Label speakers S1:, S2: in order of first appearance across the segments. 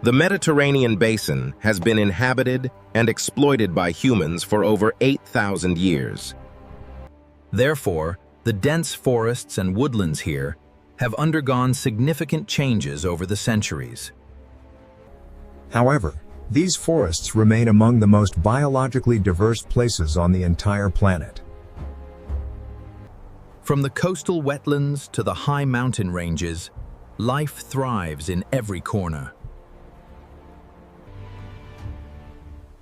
S1: The Mediterranean basin has been inhabited and exploited by humans for over 8,000 years. Therefore, the dense forests and woodlands here have undergone significant changes over the centuries.
S2: However, these forests remain among the most biologically diverse places on the entire planet.
S3: From the coastal wetlands to the high mountain ranges, life thrives in every corner.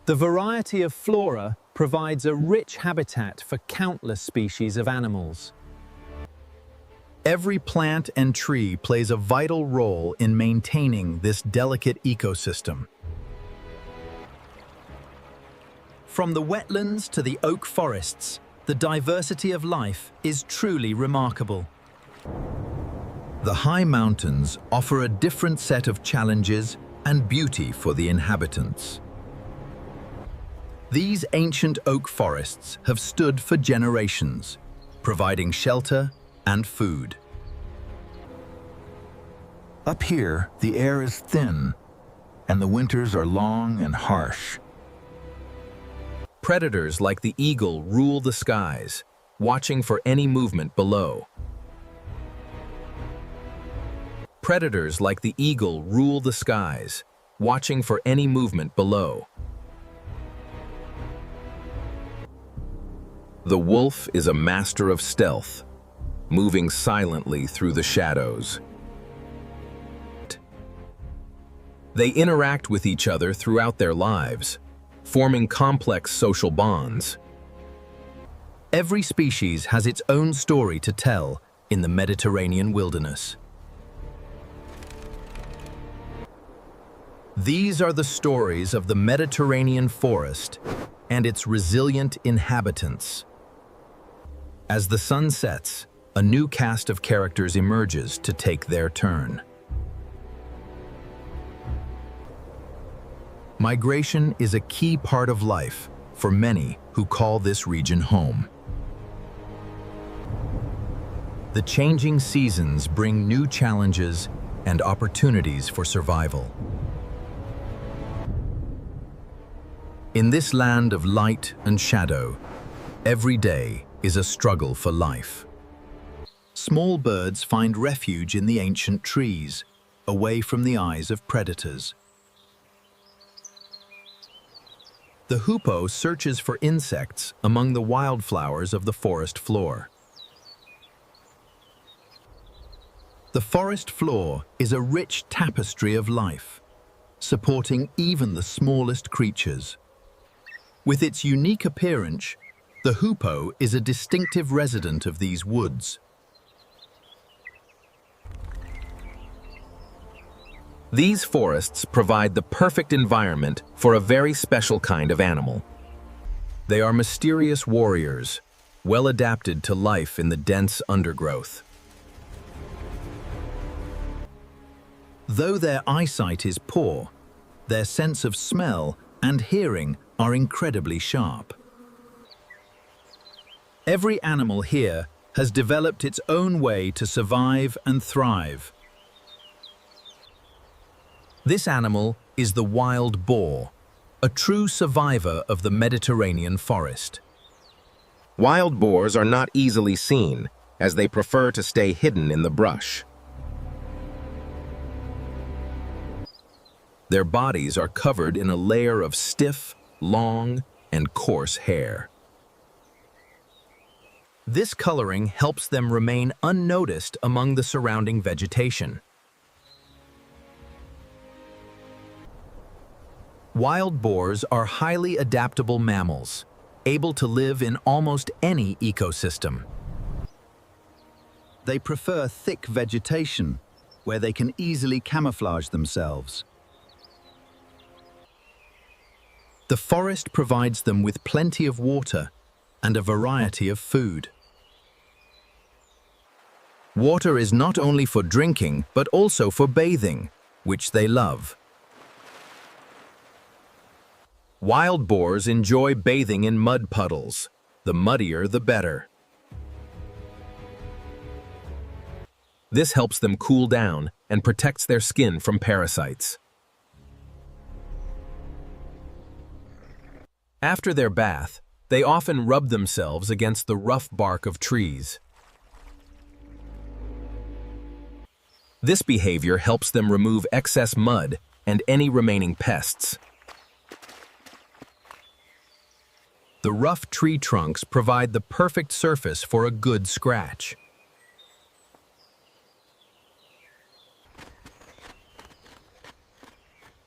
S3: The variety of flora provides a rich habitat for countless species of animals. Every plant and tree plays a vital role in maintaining this delicate ecosystem. From the wetlands to the oak forests, the diversity of life is truly remarkable. The high mountains offer a different set of challenges and beauty for the inhabitants. These ancient oak forests have stood for generations, providing shelter and food. Up here, the air is thin, and the winters are long and harsh. Predators like the eagle rule the skies, watching for any movement below. Predators like the eagle rule the skies, watching for any movement below. The wolf is a master of stealth, moving silently through the shadows. They interact with each other throughout their lives, forming complex social bonds. Every species has its own story to tell in the Mediterranean wilderness. These are the stories of the Mediterranean forest and its resilient inhabitants. As the sun sets, a new cast of characters emerges to take their turn. Migration is a key part of life for many who call this region home. The changing seasons bring new challenges and opportunities for survival. In this land of light and shadow, every day is a struggle for life. Small birds find refuge in the ancient trees, away from the eyes of predators. The hoopoe searches for insects among the wildflowers of the forest floor. The forest floor is a rich tapestry of life, supporting even the smallest creatures. With its unique appearance, the hoopoe is a distinctive resident of these woods. These forests provide the perfect environment for a very special kind of animal. They are mysterious warriors, well adapted to life in the dense undergrowth. Though their eyesight is poor, their sense of smell and hearing are incredibly sharp. Every animal here has developed its own way to survive and thrive. This animal is the wild boar, a true survivor of the Mediterranean forest.
S1: Wild boars are not easily seen, as they prefer to stay hidden in the brush.
S3: Their bodies are covered in a layer of stiff, long, and coarse hair. This coloring helps them remain unnoticed among the surrounding vegetation. Wild boars are highly adaptable mammals, able to live in almost any ecosystem. They prefer thick vegetation, where they can easily camouflage themselves. The forest provides them with plenty of water and a variety of food. Water is not only for drinking, but also for bathing, which they love. Wild boars enjoy bathing in mud puddles. The muddier, the better. This helps them cool down and protects their skin from parasites.
S1: After their bath, they often rub themselves against the rough bark of trees. This behavior helps them remove excess mud and any remaining pests. The rough tree trunks provide the perfect surface for a good scratch.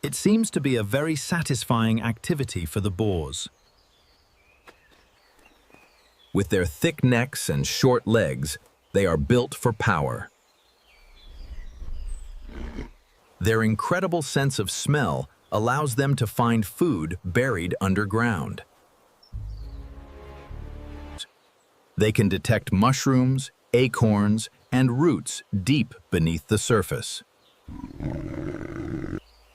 S3: It seems to be a very satisfying activity for the boars.
S1: With their thick necks and short legs, they are built for power. Their incredible sense of smell allows them to find food buried underground. They can detect mushrooms, acorns, and roots deep beneath the surface.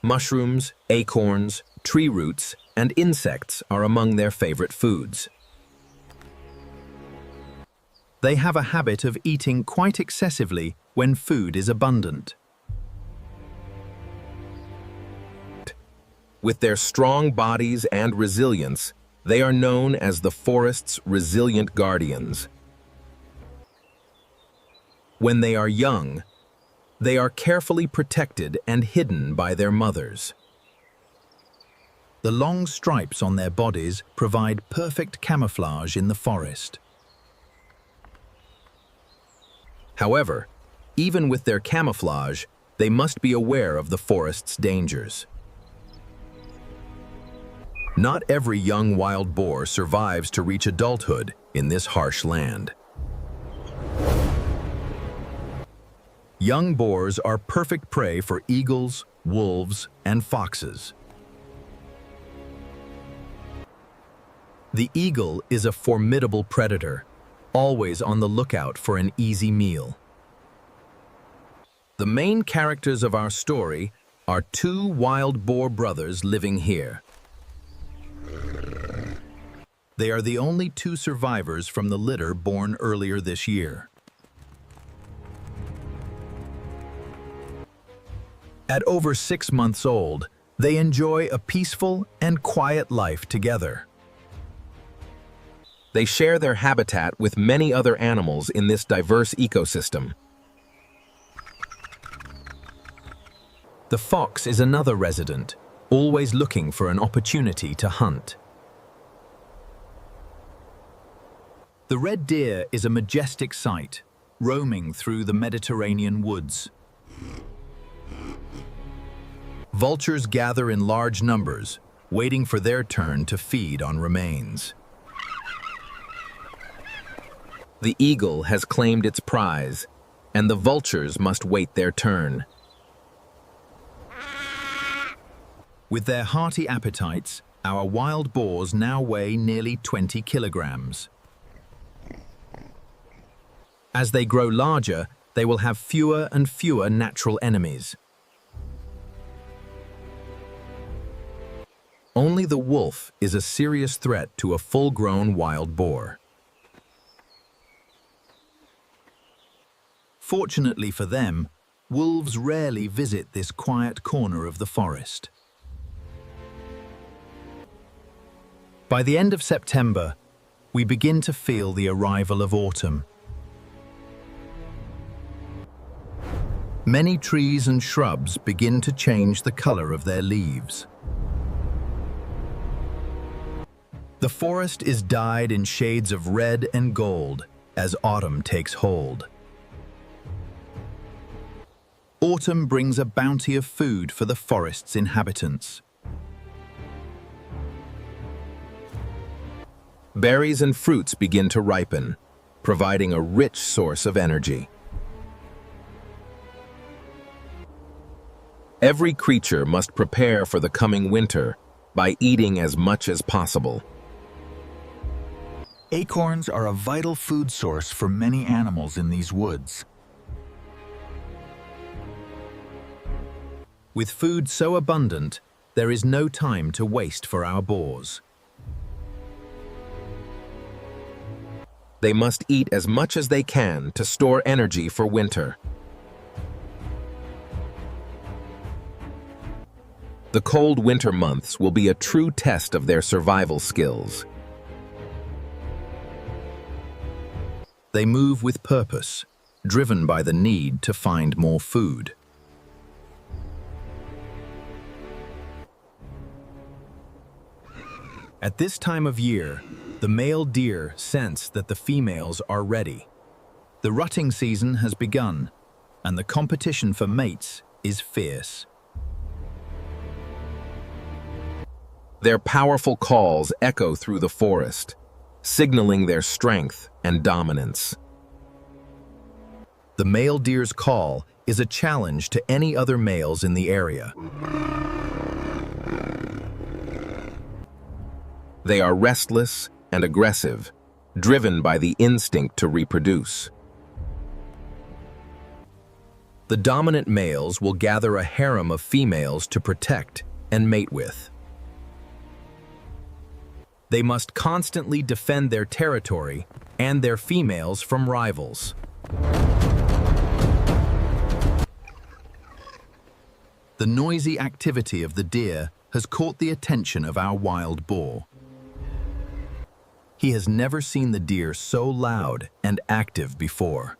S1: Mushrooms, acorns, tree roots, and insects are among their favorite foods. They have a habit of eating quite excessively when food is abundant. With their strong bodies and resilience, they are known as the forest's resilient guardians. When they are young, they are carefully protected and hidden by their mothers.
S3: The long stripes on their bodies provide perfect camouflage in the forest.
S1: However, even with their camouflage, they must be aware of the forest's dangers. Not every young wild boar survives to reach adulthood in this harsh land. Young boars are perfect prey for eagles, wolves, and foxes. The eagle is a formidable predator, always on the lookout for an easy meal. The main characters of our story are two wild boar brothers living here. They are the only two survivors from the litter born earlier this year. At over 6 months old, they enjoy a peaceful and quiet life together. They share their habitat with many other animals in this diverse ecosystem. The fox is another resident, always looking for an opportunity to hunt. The red deer is a majestic sight, roaming through the Mediterranean woods. Vultures gather in large numbers, waiting for their turn to feed on remains. The eagle has claimed its prize, and the vultures must wait their turn. With their hearty appetites, our wild boars now weigh nearly 20 kilograms. As they grow larger, they will have fewer and fewer natural enemies. Only the wolf is a serious threat to a full-grown wild boar. Fortunately for them, wolves rarely visit this quiet corner of the forest. By the end of September, we begin to feel the arrival of autumn. Many trees and shrubs begin to change the color of their leaves. The forest is dyed in shades of red and gold as autumn takes hold. Autumn brings a bounty of food for the forest's inhabitants. Berries and fruits begin to ripen, providing a rich source of energy. Every creature must prepare for the coming winter by eating as much as possible.
S3: Acorns are a vital food source for many animals in these woods. With food so abundant, there is no time to waste for our boars. They must eat as much as they can to store energy for winter.
S1: The cold winter months will be a true test of their survival skills.
S3: They move with purpose, driven by the need to find more food. At this time of year, the male deer sense that the females are ready. The rutting season has begun, and the competition for mates is fierce.
S1: Their powerful calls echo through the forest, signaling their strength and dominance.
S3: The male deer's call is a challenge to any other males in the area.
S1: They are restless and aggressive, driven by the instinct to reproduce.
S3: The dominant males will gather a harem of females to protect and mate with. They must constantly defend their territory and their females from rivals. The noisy activity of the deer has caught the attention of our wild boar. He has never seen the deer so loud and active before.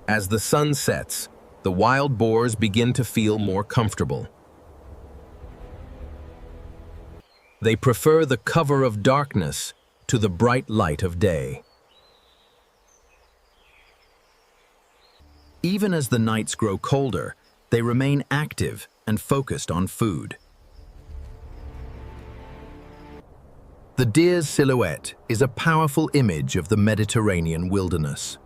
S1: As the sun sets, the wild boars begin to feel more comfortable. They prefer the cover of darkness to the bright light of day. Even as the nights grow colder, they remain active and focused on food. The deer's silhouette is a powerful image of the Mediterranean wilderness.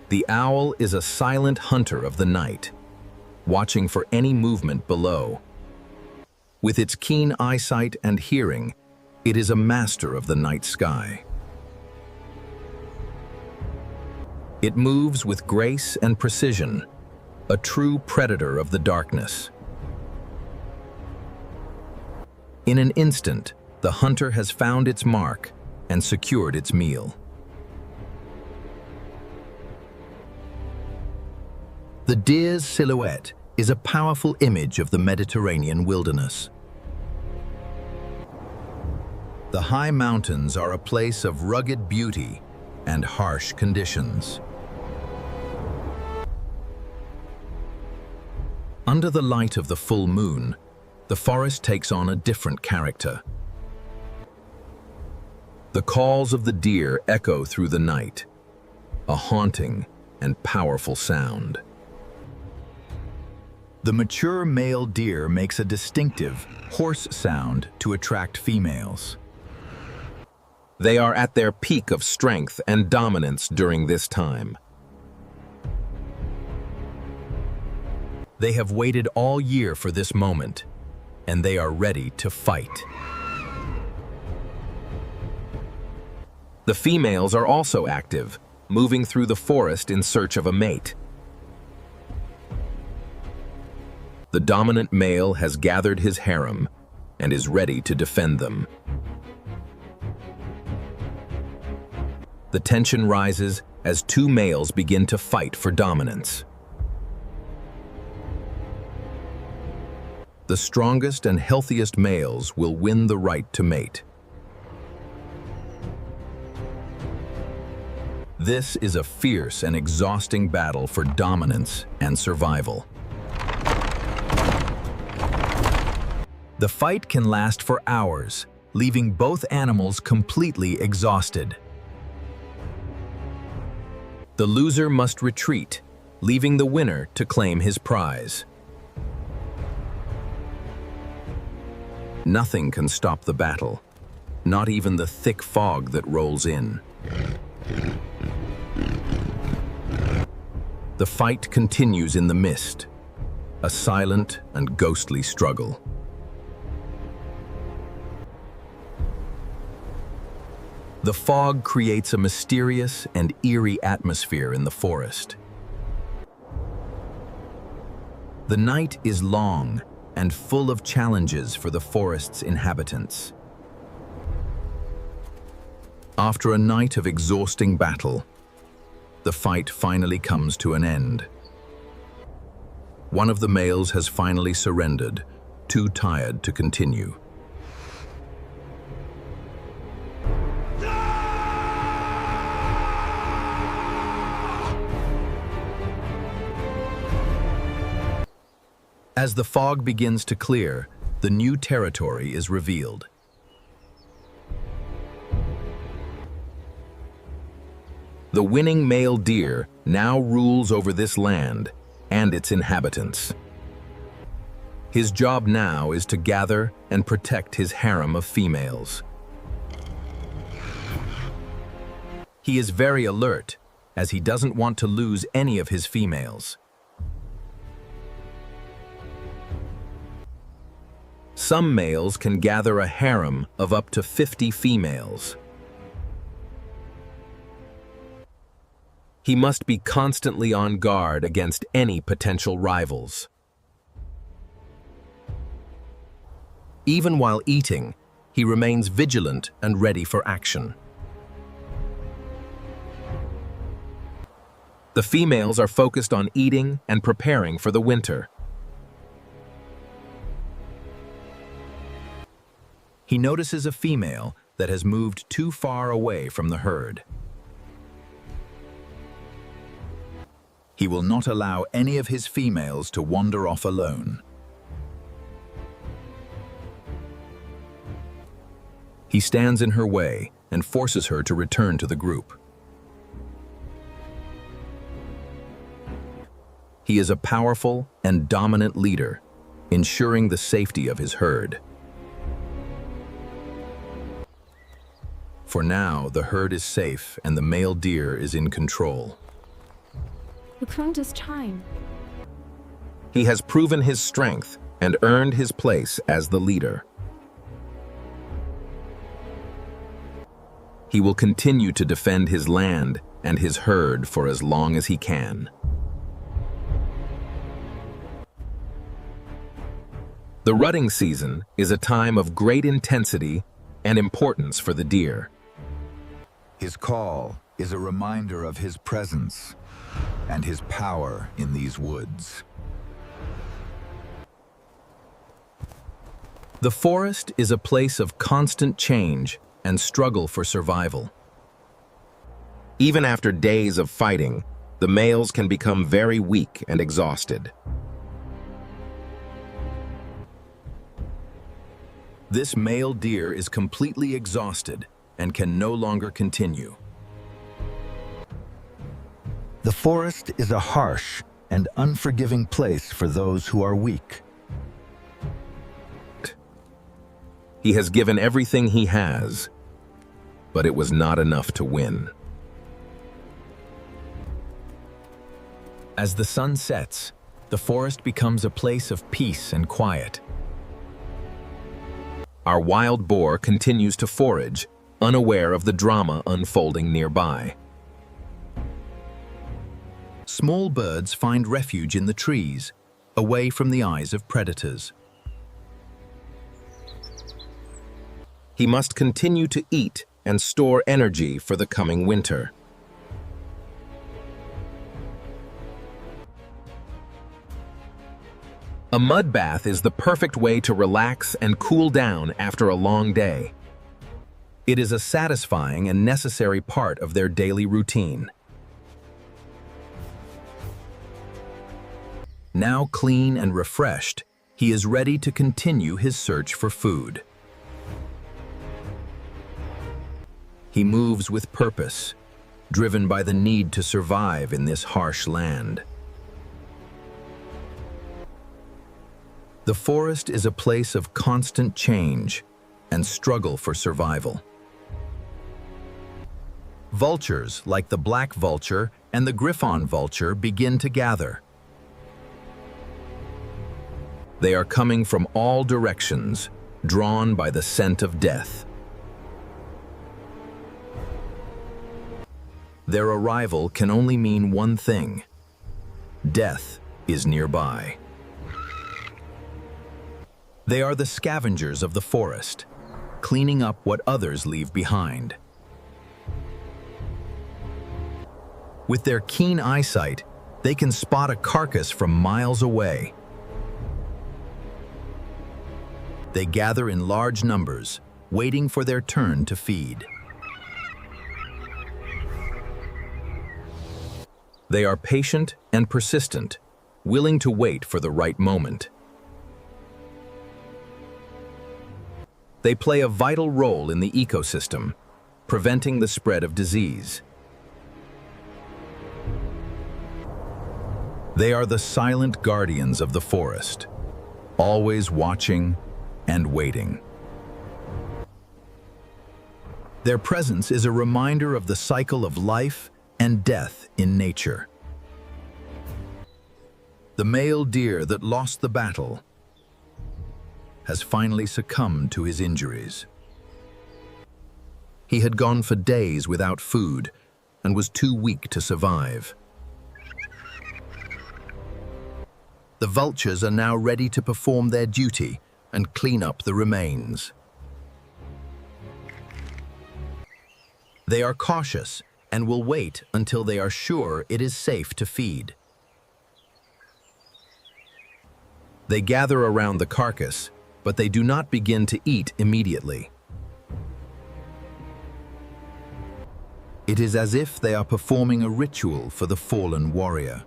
S1: The owl is a silent hunter of the night, watching for any movement below. With its keen eyesight and hearing, it is a master of the night sky. It moves with grace and precision, a true predator of the darkness. In an instant, the hunter has found its mark and secured its meal. The deer's silhouette is a powerful image of the Mediterranean wilderness. The high mountains are a place of rugged beauty and harsh conditions. Under the light of the full moon, the forest takes on a different character. The calls of the deer echo through the night, a haunting and powerful sound. The mature male deer makes a distinctive, hoarse sound to attract females. They are at their peak of strength and dominance during this time.
S3: They have waited all year for this moment, and they are ready to fight.
S1: The females are also active, moving through the forest in search of a mate. The dominant male has gathered his harem and is ready to defend them. The tension rises as two males begin to fight for dominance. The strongest and healthiest males will win the right to mate. This is a fierce and exhausting battle for dominance and survival. The fight can last for hours, leaving both animals completely exhausted. The loser must retreat, leaving the winner to claim his prize. Nothing can stop the battle, not even the thick fog that rolls in. The fight continues in the mist, a silent and ghostly struggle. The fog creates a mysterious and eerie atmosphere in the forest. The night is long and full of challenges for the forest's inhabitants. After a night of exhausting battle,
S3: the fight finally comes to an end. One of the males has finally surrendered, too tired to continue. As the fog begins to clear, the new territory is revealed. The winning male deer now rules over this land and its inhabitants. His job now is to gather and protect his harem of females. He is very alert, as he doesn't want to lose any of his females. Some males can gather a harem of up to 50 females. He must be constantly on guard against any potential rivals. Even while eating, he remains vigilant and ready for action. The females are focused on eating and preparing for the winter. He notices a female that has moved too far away from the herd. He will not allow any of his females to wander off alone. He stands in her way and forces her to return to the group. He is a powerful and dominant leader, ensuring the safety of his herd. For now, the herd is safe and the male deer is in control.
S4: Look around his time.
S1: He has proven his strength and earned his place as the leader. He will continue to defend his land and his herd for as long as he can. The rutting season is a time of great intensity and importance for the deer.
S5: His call is a reminder of his presence and his power in these woods.
S3: The forest is a place of constant change and struggle for survival.
S1: Even after days of fighting, the males can become very weak and exhausted.
S3: This male deer is completely exhausted and can no longer continue.
S5: The forest is a harsh and unforgiving place for those who are weak.
S1: He has given everything he has, but it was not enough to win.
S3: As the sun sets, the forest becomes a place of peace and quiet.
S1: Our wild boar continues to forage, unaware of the drama unfolding nearby.
S3: Small birds find refuge in the trees, away from the eyes of predators.
S1: He must continue to eat and store energy for the coming winter. A mud bath is the perfect way to relax and cool down after a long day.
S3: It is a satisfying and necessary part of their daily routine. Now clean and refreshed, he is ready to continue his search for food. He moves with purpose, driven by the need to survive in this harsh land. The forest is a place of constant change and struggle for survival. Vultures, like the black vulture and the griffon vulture, begin to gather. They are coming from all directions, drawn by the scent of death. Their arrival can only mean one thing: death is nearby. They are the scavengers of the forest, cleaning up what others leave behind. With their keen eyesight, they can spot a carcass from miles away. They gather in large numbers, waiting for their turn to feed. They are patient and persistent, willing to wait for the right moment. They play a vital role in the ecosystem, preventing the spread of disease. They are the silent guardians of the forest, always watching and waiting. Their presence is a reminder of the cycle of life and death in nature. The male deer that lost the battle has finally succumbed to his injuries. He had gone for days without food and was too weak to survive. The vultures are now ready to perform their duty and clean up the remains. They are cautious and will wait until they are sure it is safe to feed. They gather around the carcass, but they do not begin to eat immediately. It is as if they are performing a ritual for the fallen warrior.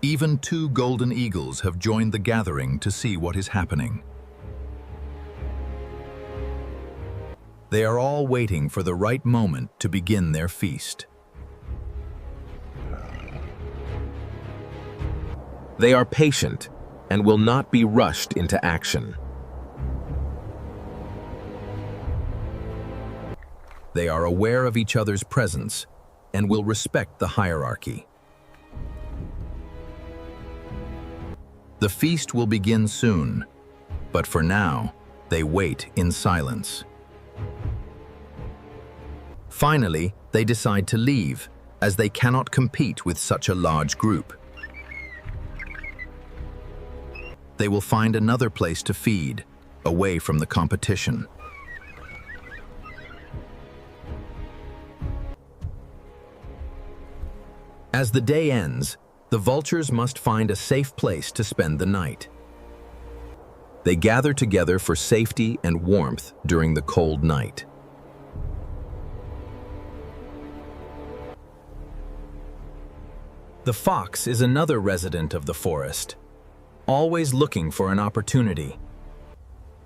S3: Even 2 golden eagles have joined the gathering to see what is happening. They are all waiting for the right moment to begin their feast. They are patient and will not be rushed into action. They are aware of each other's presence and will respect the hierarchy. The feast will begin soon, but for now, they wait in silence. Finally, they decide to leave, as they cannot compete with such a large group. They will find another place to feed, away from the competition. As the day ends, the vultures must find a safe place to spend the night. They gather together for safety and warmth during the cold night. The fox is another resident of the forest, always looking for an opportunity.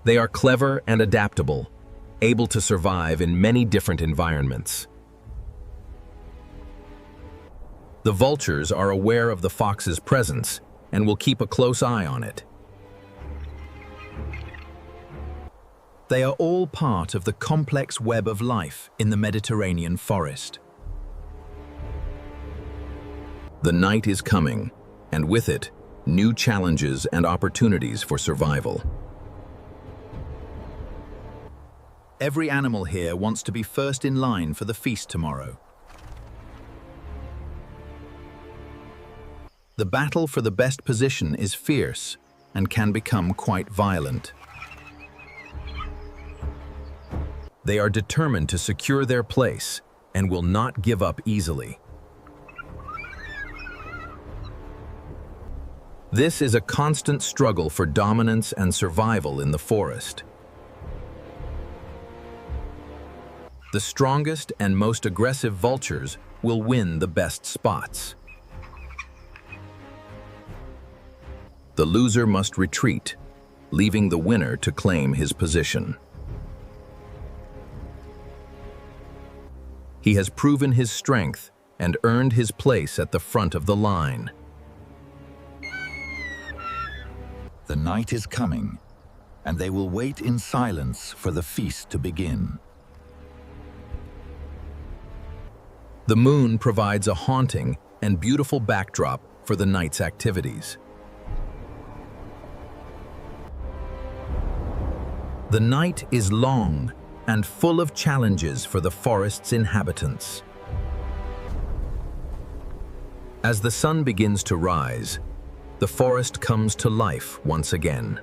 S3: They are clever and adaptable, able to survive in many different environments. The vultures are aware of the fox's presence and will keep a close eye on it. They are all part of the complex web of life in the Mediterranean forest. The night is coming, and with it, new challenges and opportunities for survival. Every animal here wants to be first in line for the feast tomorrow. The battle for the best position is fierce and can become quite violent. They are determined to secure their place and will not give up easily. This is a constant struggle for dominance and survival in the forest. The strongest and most aggressive vultures will win the best spots. The loser must retreat, leaving the winner to claim his position. He has proven his strength and earned his place at the front of the line.
S5: The night is coming, and they will wait in silence for the feast to begin.
S3: The moon provides a haunting and beautiful backdrop for the night's activities. The night is long and full of challenges for the forest's inhabitants. As the sun begins to rise, the forest comes to life once again.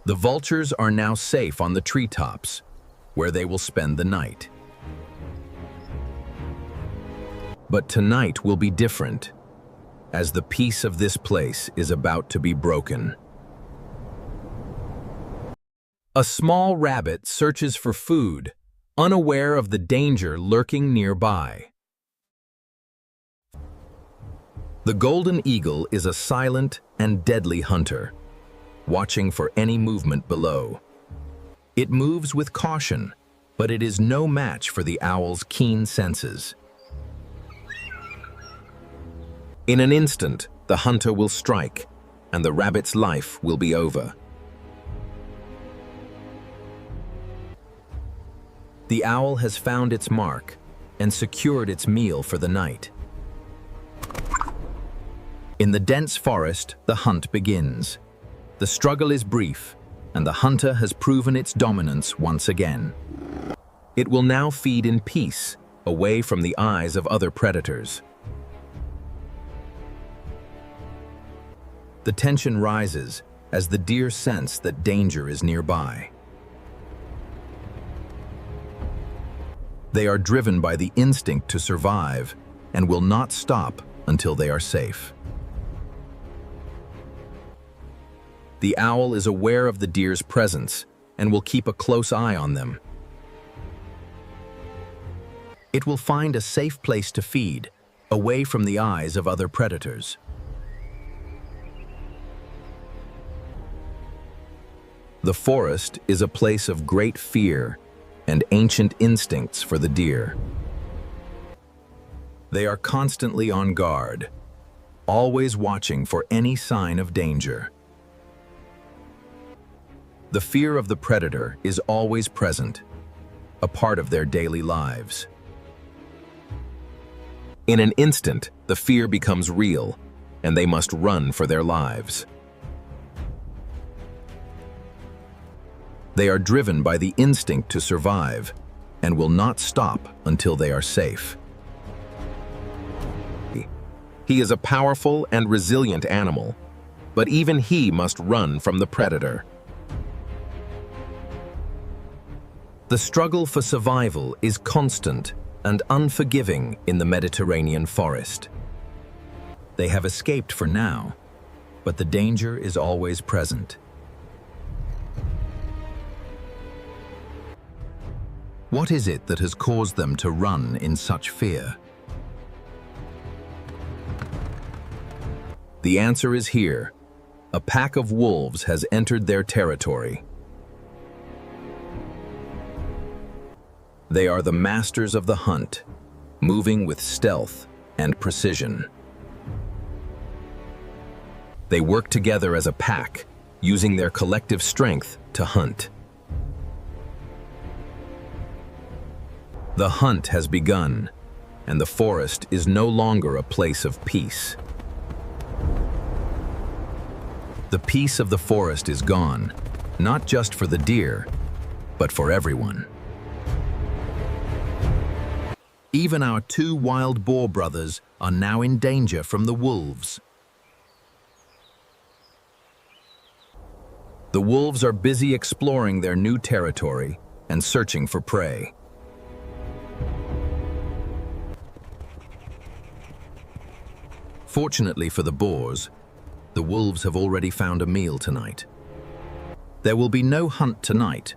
S3: The vultures are now safe on the treetops,
S1: where they will spend the night. But tonight will be different, as the peace of this place is about to be broken. A small rabbit searches for food, unaware of the danger lurking nearby. The golden eagle is a silent and deadly hunter, watching for any movement below. It moves with caution, but it is no match for the owl's keen senses. In an instant, the hunter will strike, and the rabbit's life will be over. The owl has found its mark and secured its meal for the night. In the dense forest, the hunt begins. The struggle is brief, and the hunter has proven its dominance once again. It will now feed in peace, away from the eyes of other predators. The tension rises as the deer sense that danger is nearby. They are driven by the instinct to survive and will not stop until they are safe. The owl is aware of the deer's presence and will keep a close eye on them. It will find a safe place to feed, away from the eyes of other predators. The forest is a place of great fear and ancient instincts for the deer. They are constantly on guard, always watching for any sign of danger. The fear of the predator is always present, a part of their daily lives. In an instant, the fear becomes real, and they must run for their lives. They are driven by the instinct to survive and will not stop until they are safe. He is a powerful and resilient animal, but even he must run from the predator. The struggle for survival is constant and unforgiving in the Mediterranean forest. They have escaped for now, but the danger is always present. What is it that has caused them to run in such fear? The answer is here. A pack of wolves has entered their territory. They are the masters of the hunt, moving with stealth and precision. They work together as a pack, using their collective strength to hunt. The hunt has begun, and the forest is no longer a place of peace. The peace of the forest is gone, not just for the deer, but for everyone. Even our two wild boar brothers are now in danger from the wolves. The wolves are busy exploring their new territory and searching for prey. Fortunately for the boars, the wolves have already found a meal tonight. There will be no hunt tonight,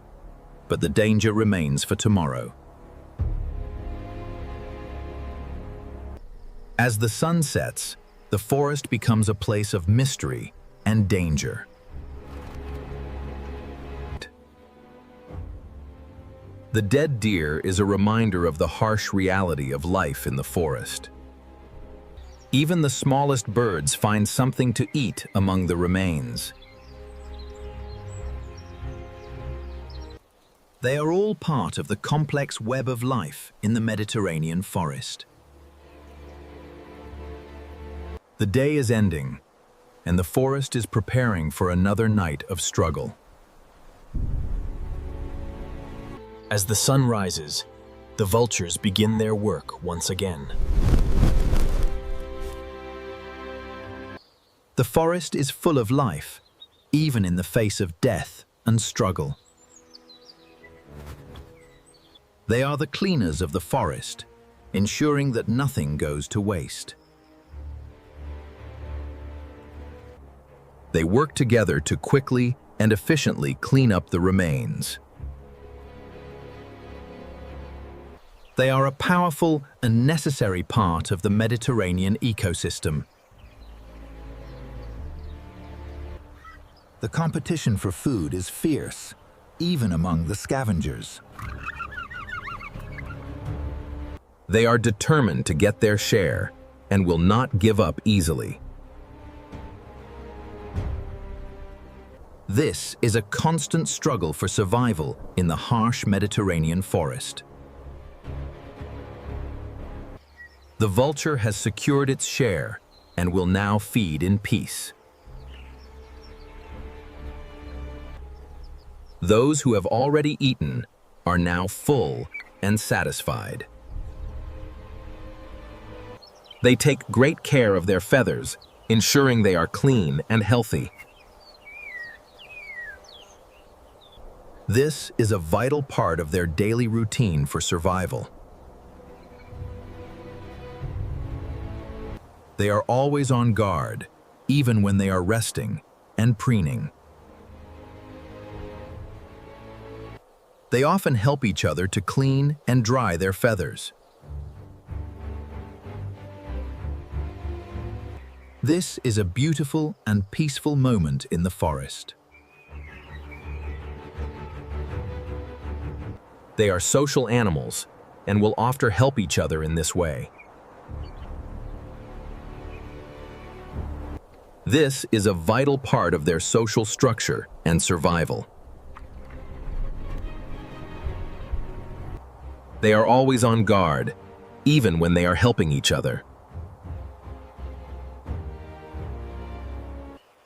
S1: but the danger remains for tomorrow. As the sun sets, the forest becomes a place of mystery and danger. The dead deer is a reminder of the harsh reality of life in the forest. Even the smallest birds find something to eat among the remains. They are all part of the complex web of life in the Mediterranean forest. The day is ending, and the forest is preparing for another night of struggle. As the sun rises, the vultures begin their work once again. The forest is full of life, even in the face of death and struggle.
S3: They are the cleaners of the forest, ensuring that nothing goes to waste. They work together to quickly and efficiently clean up the remains. They are a powerful and necessary part of the Mediterranean ecosystem.
S5: The competition for food is fierce, even among the scavengers.
S1: They are determined to get their share and will not give up easily. This is a constant struggle for survival in the harsh Mediterranean forest. The vulture has secured its share and will now feed in peace. Those who have already eaten are now full and satisfied. They take great care of their feathers, ensuring they are clean and healthy. This is a vital part of their daily routine for survival. They are always on guard, even when they are resting and preening. They often help each other to clean and dry their feathers. This is a beautiful and peaceful moment in the forest. They are social animals and will often help each other in this way. This is a vital part of their social structure and survival. They are always on guard, even when they are helping each other.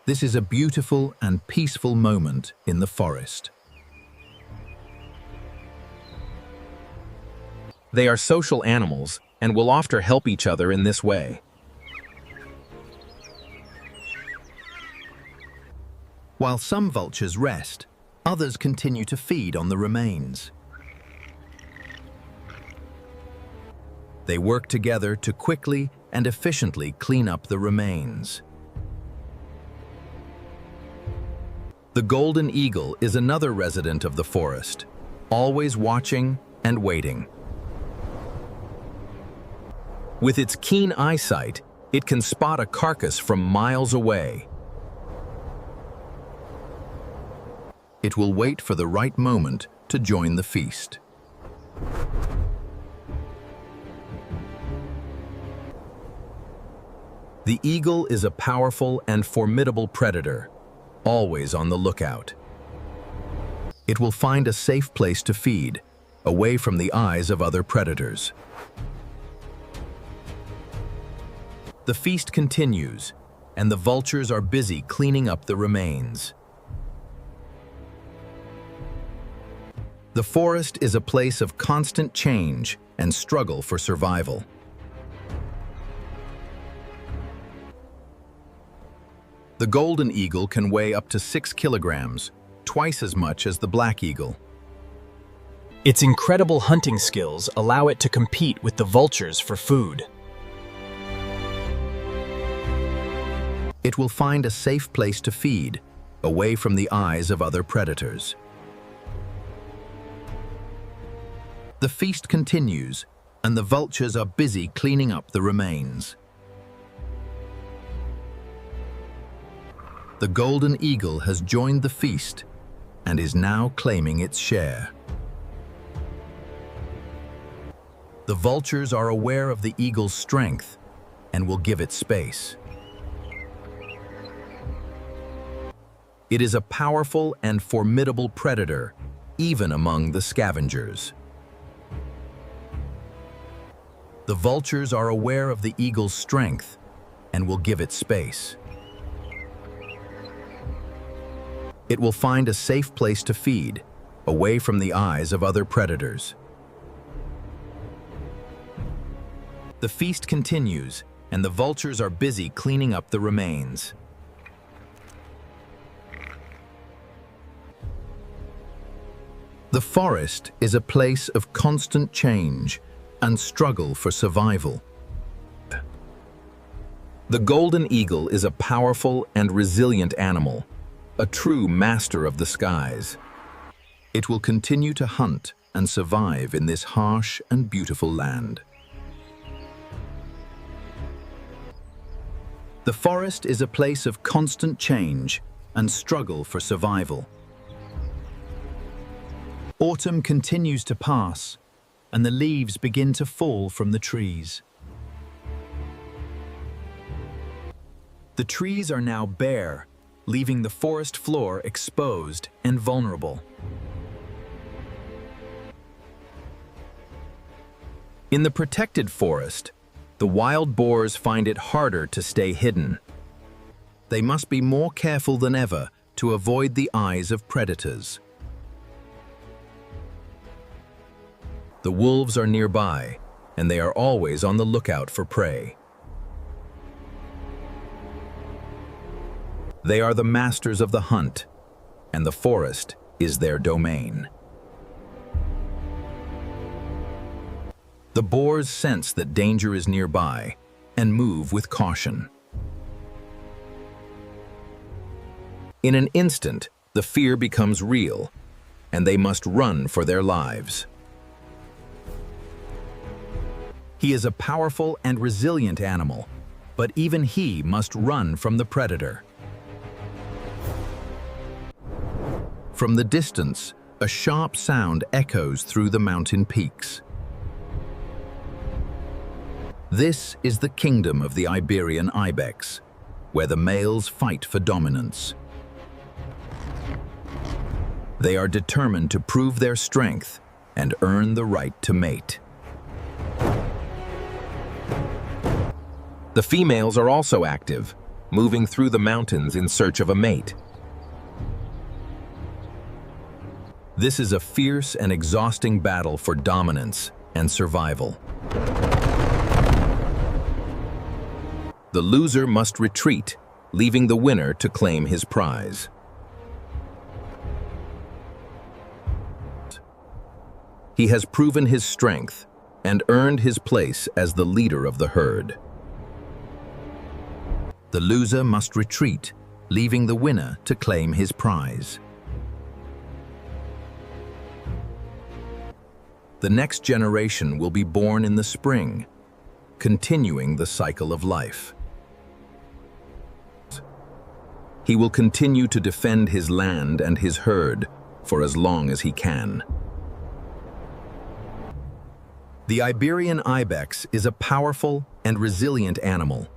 S1: This is a beautiful and peaceful moment in the forest. They are social animals and will often help each other in this way. While some vultures rest, others continue to feed on the remains. They work together to quickly and efficiently clean up the remains. The golden eagle is another resident of the forest, always watching and waiting. With its keen eyesight, it can spot a carcass from miles away. It will wait for the right moment to join the feast. The eagle is a powerful and formidable predator, always on the lookout. It will find a safe place to feed, away from the eyes of other predators. The feast continues, and the vultures are busy cleaning up the remains. The forest is a place of constant change and struggle for survival. The golden eagle can weigh up to 6 kilograms, twice as much as the black eagle.
S6: Its incredible hunting skills allow it to compete with the vultures for food.
S1: It will find a safe place to feed, away from the eyes of other predators. The feast continues, and the vultures are busy cleaning up the remains. The golden eagle has joined the feast and is now claiming its share. The vultures are aware of the eagle's strength and will give it space. It is a powerful and formidable predator, even among the scavengers. The vultures are aware of the eagle's strength and will give it space. It will find a safe place to feed, away from the eyes of other predators. The feast continues, and the vultures are busy cleaning up the remains.
S3: The forest is a place of constant change and struggle for survival. The golden eagle is a powerful and resilient animal, a true master of the skies. It will continue to hunt and survive in this harsh and beautiful land. The forest is a place of constant change and struggle for survival. Autumn continues to pass, and the leaves begin to fall from the trees. The trees are now bare, leaving the forest floor exposed and vulnerable. In the protected forest, the wild boars find it harder to stay hidden. They must be more careful than ever to avoid the eyes of predators. The wolves are nearby, and they are always on the lookout for prey. They are the masters of the hunt, and the forest is their domain. The boars sense that danger is nearby and move with caution. In an instant, the fear becomes real, and they must run for their lives. He is a powerful and resilient animal, but even he must run from the predator. From the distance, a sharp sound echoes through the mountain peaks. This is the kingdom of the Iberian ibex, where the males fight for dominance. They are determined to prove their strength and earn the right to mate. The females are also active, moving through the mountains in search of a mate. This is a fierce and exhausting battle for dominance and survival. The loser must retreat, leaving the winner to claim his prize. He has proven his strength and earned his place as the leader of the herd. The loser must retreat, leaving the winner to claim his prize. The next generation will be born in the spring, continuing the cycle of life. He will continue to defend his land and his herd for as long as he can. The Iberian ibex is a powerful and resilient animal,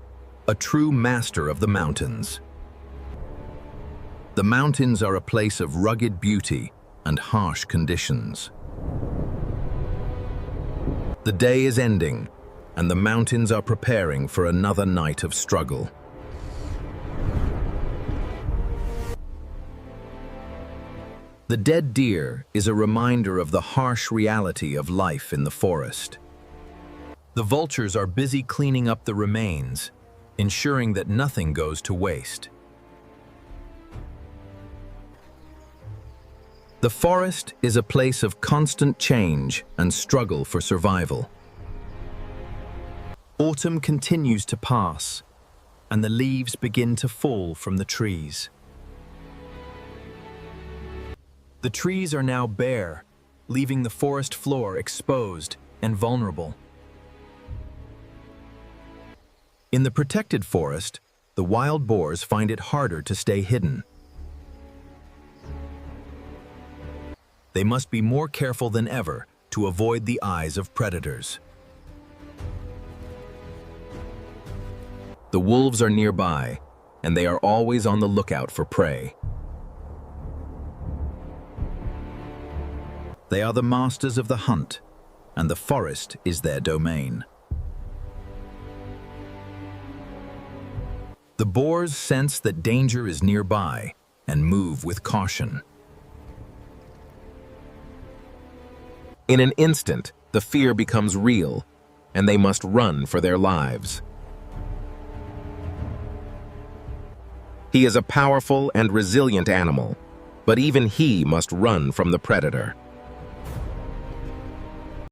S3: a true master of the mountains. The mountains are a place of rugged beauty and harsh conditions. The day is ending, and the mountains are preparing for another night of struggle. The dead deer is a reminder of the harsh reality of life in the forest. The vultures are busy cleaning up the remains, ensuring that nothing goes to waste. The forest is a place of constant change and struggle for survival. Autumn continues to pass, and the leaves begin to fall from the trees. The trees are now bare, leaving the forest floor exposed and vulnerable. In the protected forest, the wild boars find it harder to stay hidden. They must be more careful than ever to avoid the eyes of predators. The wolves are nearby, and they are always on the lookout for prey. They are the masters of the hunt, and the forest is their domain. The boars sense that danger is nearby and move with caution. In an instant, the fear becomes real, and they must run for their lives. He is a powerful and resilient animal, but even he must run from the predator.